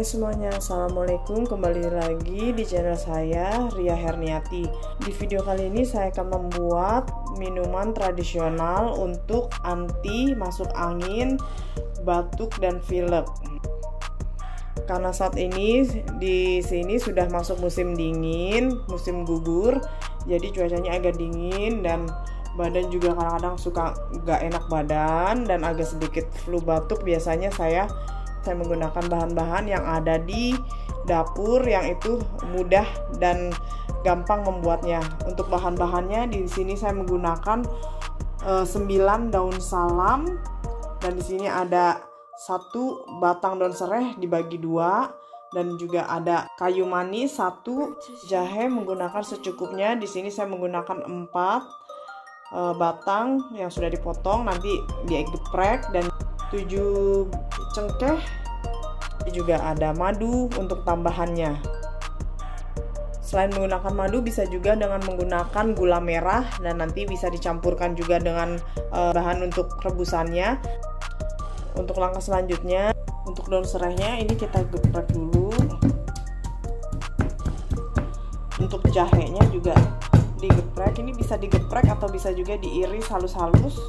Hai semuanya, assalamualaikum, kembali lagi di channel saya, Ria Herniati. Di video kali ini saya akan membuat minuman tradisional untuk anti masuk angin, batuk dan pilek. Karena saat ini di sini sudah masuk musim dingin, musim gugur, jadi cuacanya agak dingin dan badan juga kadang-kadang suka gak enak badan dan agak sedikit flu batuk. Biasanya saya menggunakan bahan-bahan yang ada di dapur yang itu mudah dan gampang membuatnya. Untuk bahan-bahannya di sini saya menggunakan 9 daun salam, dan di sini ada 1 batang daun serai dibagi 2, dan juga ada kayu manis 1, jahe menggunakan secukupnya. Di sini saya menggunakan 4 batang yang sudah dipotong, nanti digeprek, dan 7 cengkeh. Juga ada madu untuk tambahannya. Selain menggunakan madu, bisa juga dengan menggunakan gula merah, dan nanti bisa dicampurkan juga dengan bahan untuk rebusannya. Untuk langkah selanjutnya, untuk daun serainya ini kita geprek dulu. Untuk jahenya juga digeprek, ini bisa digeprek atau bisa juga diiris halus-halus.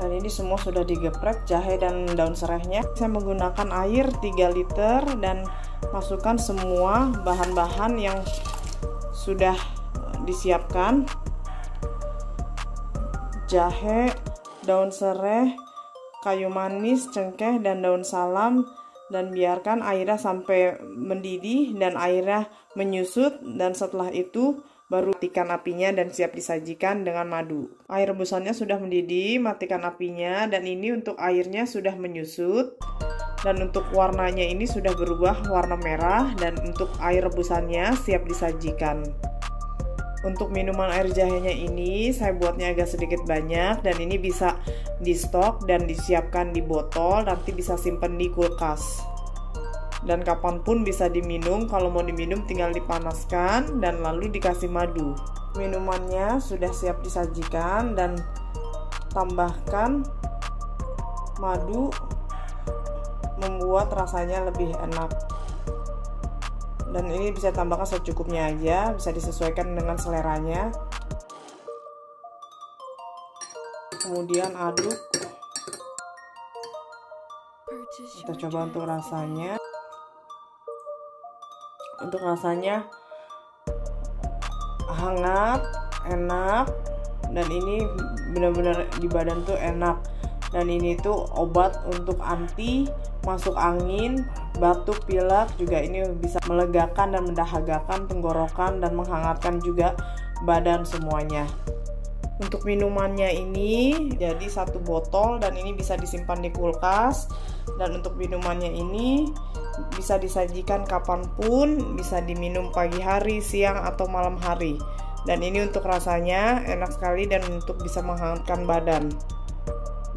Dan ini semua sudah digeprek, jahe dan daun serainya. Saya menggunakan air 3 liter dan masukkan semua bahan-bahan yang sudah disiapkan. Jahe, daun serai, kayu manis, cengkeh dan daun salam, dan biarkan airnya sampai mendidih dan airnya menyusut, dan setelah itu baru matikan apinya dan siap disajikan dengan madu. Air rebusannya sudah mendidih, matikan apinya, dan ini untuk airnya sudah menyusut, dan untuk warnanya ini sudah berubah warna merah, dan untuk air rebusannya siap disajikan. Untuk minuman air jahenya ini saya buatnya agak sedikit banyak, dan ini bisa di stok dan disiapkan di botol, nanti bisa simpan di kulkas. Dan kapanpun bisa diminum. Kalau mau diminum tinggal dipanaskan dan lalu dikasih madu. Minumannya sudah siap disajikan, dan tambahkan madu membuat rasanya lebih enak. Dan ini bisa tambahkan secukupnya aja, bisa disesuaikan dengan seleranya. Kemudian aduk. Kita coba untuk rasanya. Untuk rasanya hangat, enak, dan ini benar-benar di badan tuh enak. Dan ini tuh obat untuk anti masuk angin, batuk, pilek, juga ini bisa melegakan dan mendahagakan tenggorokan dan menghangatkan juga badan semuanya. Untuk minumannya ini jadi 1 botol, dan ini bisa disimpan di kulkas. Dan untuk minumannya ini bisa disajikan kapanpun, bisa diminum pagi hari, siang, atau malam hari. Dan ini untuk rasanya enak sekali dan untuk bisa menghangatkan badan.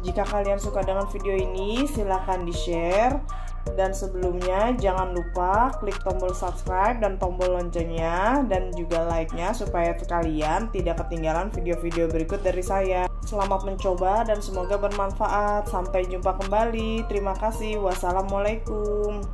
Jika kalian suka dengan video ini, silahkan di-share. Dan sebelumnya jangan lupa klik tombol subscribe dan tombol loncengnya, dan juga like-nya supaya kalian tidak ketinggalan video-video berikut dari saya. Selamat mencoba dan semoga bermanfaat. Sampai jumpa kembali. Terima kasih. Wassalamualaikum.